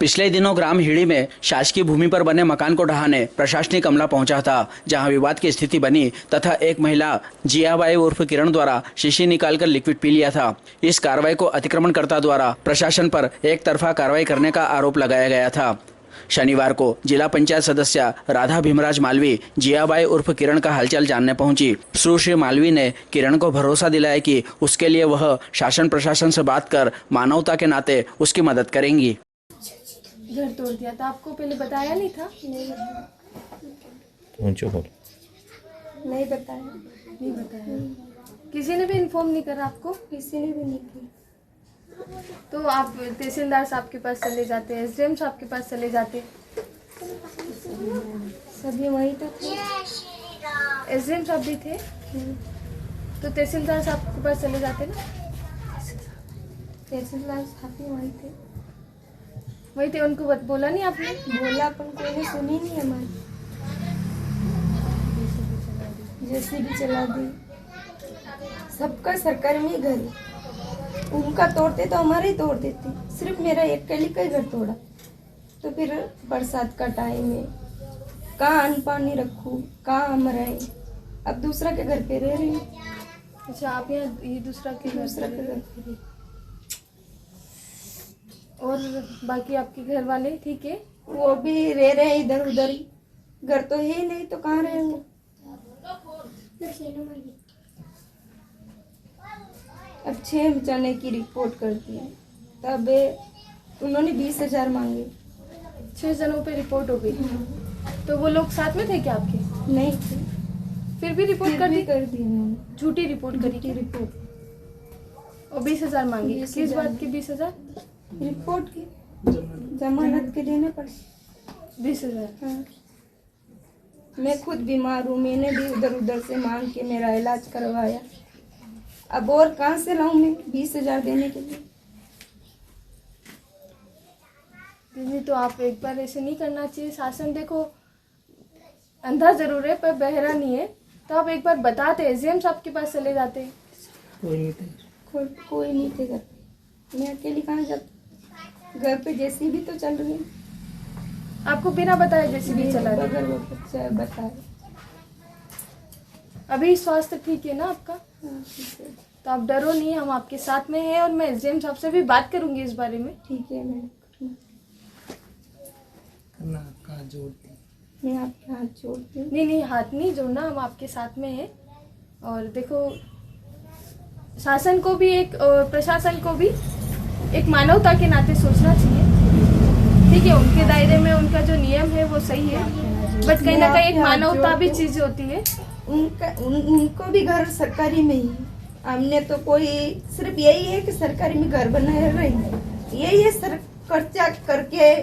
पिछले दिनों ग्राम हिड़ी में शासकीय भूमि पर बने मकान को ढहाने प्रशासनिक अमला पहुंचा था, जहां विवाद की स्थिति बनी तथा एक महिला जियाबाई उर्फ किरण द्वारा शीशी निकालकर लिक्विड पी लिया था। इस कार्रवाई को अतिक्रमणकर्ता द्वारा प्रशासन पर एक तरफा कार्रवाई करने का आरोप लगाया गया था। शनिवार को जिला पंचायत सदस्य राधा भीमराज मालवी जियाबाई उर्फ किरण का हालचाल जानने पहुंची। सुश्री मालवी ने किरण को भरोसा दिलाया कि उसके लिए वह शासन प्रशासन से बात कर मानवता के नाते उसकी मदद करेंगी। घर तोड़ दिया था, आपको पहले बताया नहीं था? नहीं बताया। नहीं बताया। किसी ने भी इन्फॉर्म नहीं करा आपको? किसी ने भी नहीं किया। तो आप तहसीलदार साहब के पास चले जाते, एसडीएम साहब के पास चले जाते। सभी वहीं तो थे। एसडीएम साहब भी थे, तो तहसीलदार साहब के पास चले जाते ना। तहसीलदार साहब भी वहीं थे। वही थे, उनको बोला नहीं आपने? बोला अपन कोई ने सुनी नहीं हमारी। जैसे भी चला दी। सबका सरकारी में घर है। उनका तोड़ते तो हमारे ही तोड़ देते। सिर्फ मेरा एक कली का ही घर तोड़ा। तो फिर बरसात का टाइम है, कहाँ अन्न पानी रखूँ, कहाँ हम रहे। अब दूसरा के घर पे रह रहे हैं। अच्छा, आप यहाँ ये दूसरा के घर पे। और बाकी आपके घर वाले ठीक है? वो भी रह रहे हैं इधर उधर ही। घर तो है ही नहीं तो कहाँ रहेंगे। अब 6 जाने की रिपोर्ट करती है, तब उन्होंने 20,000 मांगे। 6 जनों पे रिपोर्ट हो गई। तो वो लोग साथ में थे क्या आपके? नहीं थे। फिर भी रिपोर्ट कर दी उन्होंने। झूठी रिपोर्ट करी की रिपोर्ट। और 20,000 मांगी। किस बात की 20,000? रिपोर्ट की जमानत के देने पड़े। 20,000? हाँ। मैं खुद बीमार हूँ, मैंने भी उधर उधर से मांग के मेरा इलाज करवाया। अब और कहाँ से लाऊं मैं 20,000 देने के लिए? दीदी, तो आप एक बार ऐसे नहीं करना चाहिए। शासन देखो अंधा जरूर है पर बहरा नहीं है, तो आप एक बार बताते, एसडीएम साहब के पास चले जाते। कोई नहीं थे घर पे। मैं अकेली कहाँ जाती। घर पे जैसी भी तो चल रही है। आपको बिना बताए जैसे भी चला रही। बगैर वो बताए। अभी स्वास्थ्य ठीक है ना आपका? हाँ, ठीक है। तो आप डरो नहीं, हम आपके साथ में हैं और मैं एसडीएम साहब से भी बात करूंगी इस बारे में। ठीक है मैडम। मैं आपके हाथ जोड़ती हूँ। नहीं, हाथ नहीं जोड़ना, हम आपके साथ में हैं। और देखो, शासन को भी एक प्रशासन को भी एक मानवता के नाते सोचना चाहिए। ठीक है, उनके दायरे में उनका जो नियम है वो सही है, बट कहीं ना कहीं एक मानवता भी चीज होती है। उनको भी घर सरकारी में ही। हमने तो कोई सिर्फ यही है कि सरकारी में घर बनाए रहे, यही है। सर खर्चा करके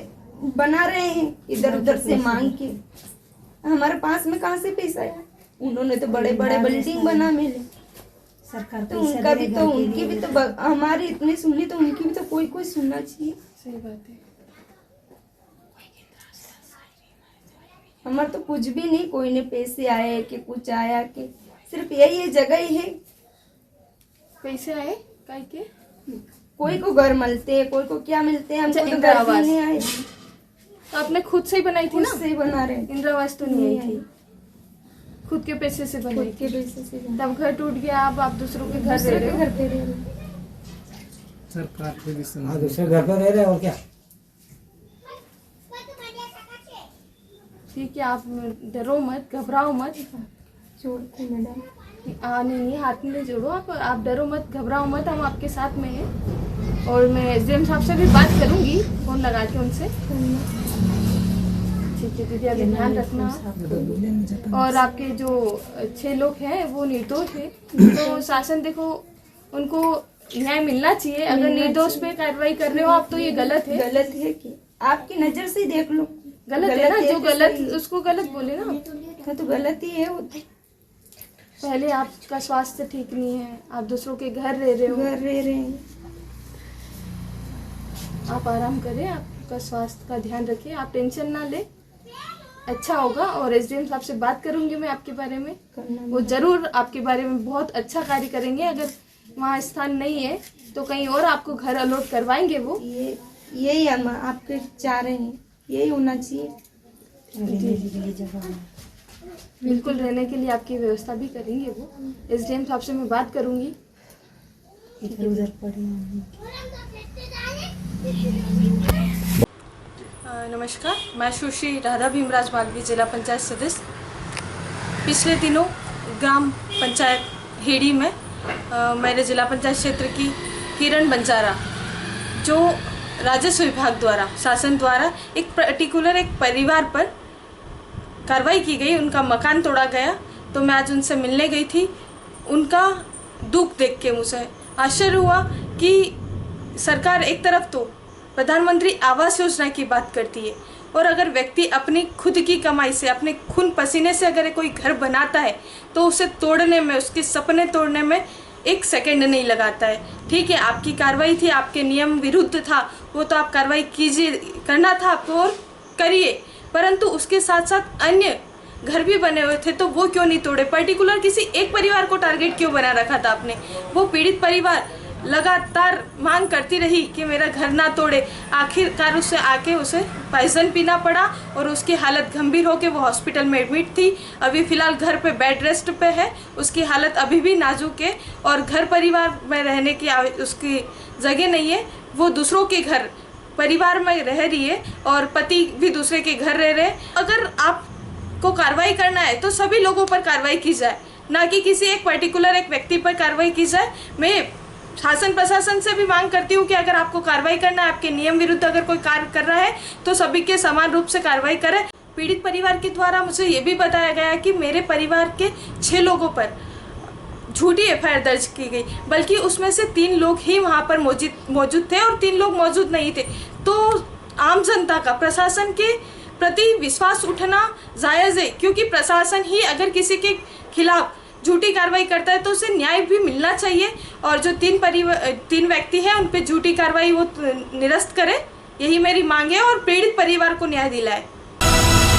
बना रहे हैं इधर उधर से मांग के। हमारे पास में कहाँ से पैसा है? उन्होंने तो बड़े बड़े बिल्डिंग बना मिले सरकार। तो उनका भी तो उनकी भी तो हमारी इतनी सुनी, तो उनकी भी तो कोई सुनना चाहिए। सही बात है। हमारे तो कुछ भी नहीं, कोई ने पैसे आए कि कुछ आया कि सिर्फ यही है, जगह ही है। पैसे आए काय के? कोई को घर मिलते, कोई को क्या मिलते हैं। हमको तो घर भी नहीं आए। तो आपने खुद से ही बनाई थी ना? खुद से ही बना रहे। इंदिरा आवास तो नहीं आई थी, खुद के पैसे से बनाई खुद के पैसे से। तब घर टूट गया, अब आप दूसरों के घर रह रहे हो। सरकार पे दूसरे घर पे रह रहे और क्या। ठीक है, आप डरो मत, घबराओ मत। जोड़ते मैडम। नहीं, हाथ में जोड़ो। आप डरो मत, घबराओ मत, हम आपके साथ में हैं। और मैं एसडीएम साहब से भी बात करूंगी, फोन लगा के उनसे। ठीक है दीदी, अभी ध्यान रखना। और आपके जो 6 लोग हैं वो निर्दोष है, तो शासन देखो उनको न्याय मिलना चाहिए। अगर निर्दोष पे कार्रवाई कर रहे हो आप, तो ये गलत है। गलत है कि आपकी नजर से देख लो। गलत है ना, जो गलत उसको गलत बोले ना। हाँ, तो गलत ही है वो। पहले आपका स्वास्थ्य ठीक नहीं है, आप दूसरों के घर रह रहे हो। घर रह रहे हैं। आप आराम करें, आपका स्वास्थ्य का ध्यान रखें, आप टेंशन ना ले, अच्छा होगा। और एसडीएम साहब से बात करूंगी मैं आपके बारे में, वो जरूर आपके बारे में बहुत अच्छा कार्य करेंगे। अगर वहाँ स्थान नहीं है तो कहीं और आपको घर अलॉट करवाएंगे वो। ये यही हम आपके चाह रहे हैं, यही होना चाहिए। बिल्कुल, रहने के लिए आपकी व्यवस्था भी करेंगे वो। एसडीएम साहब से मैं बात करूंगी। नमस्कार, मैं सुश्री राधा भीमराज मालवी, जिला पंचायत सदस्य। पिछले दिनों ग्राम पंचायत हेड़ी में मेरे जिला पंचायत क्षेत्र की किरण बंजारा, जो राजस्व विभाग द्वारा, शासन द्वारा एक पर्टिकुलर एक परिवार पर कार्रवाई की गई, उनका मकान तोड़ा गया। तो मैं आज उनसे मिलने गई थी। उनका दुख देख के मुझे आश्चर्य हुआ कि सरकार एक तरफ तो प्रधानमंत्री आवास योजना की बात करती है, और अगर व्यक्ति अपनी खुद की कमाई से, अपने खून पसीने से अगर कोई घर बनाता है तो उसे तोड़ने में, उसके सपने तोड़ने में एक सेकंड नहीं लगाता है। ठीक है, आपकी कार्रवाई थी, आपके नियम विरुद्ध था, वो तो आप कार्रवाई कीजिए, करना था आपको और करिए, परंतु उसके साथ साथ अन्य घर भी बने हुए थे, तो वो क्यों नहीं तोड़े? पर्टिकुलर किसी एक परिवार को टारगेट क्यों बना रखा था आपने? वो पीड़ित परिवार लगातार मांग करती रही कि मेरा घर ना तोड़े। आखिरकार उससे आके उसे पॉइजन पीना पड़ा और उसकी हालत गंभीर होकर वो हॉस्पिटल में एडमिट थी। अभी फ़िलहाल घर पे बेड रेस्ट पे है, उसकी हालत अभी भी नाजुक है और घर परिवार में रहने की उसकी जगह नहीं है। वो दूसरों के घर परिवार में रह रही है और पति भी दूसरे के घर रह रहे। अगर आपको कार्रवाई करना है तो सभी लोगों पर कार्रवाई की जाए, ना कि किसी एक पर्टिकुलर एक व्यक्ति पर कार्रवाई की जाए। मैं शासन प्रशासन से भी मांग करती हूँ कि अगर आपको कार्रवाई करना है, आपके नियम विरुद्ध अगर कोई कार्य कर रहा है तो सभी के समान रूप से कार्रवाई करें। पीड़ित परिवार के द्वारा मुझे ये भी बताया गया कि मेरे परिवार के 6 लोगों पर झूठी एफआईआर दर्ज की गई, बल्कि उसमें से 3 लोग ही वहाँ पर मौजूद थे और 3 लोग मौजूद नहीं थे। तो आम जनता का प्रशासन के प्रति विश्वास उठना जायज़ है, क्योंकि प्रशासन ही अगर किसी के खिलाफ झूठी कार्रवाई करता है तो उसे न्याय भी मिलना चाहिए, और जो 3 व्यक्ति हैं उन पे झूठी कार्रवाई वो निरस्त करे, यही मेरी मांग है, और पीड़ित परिवार को न्याय दिलाए।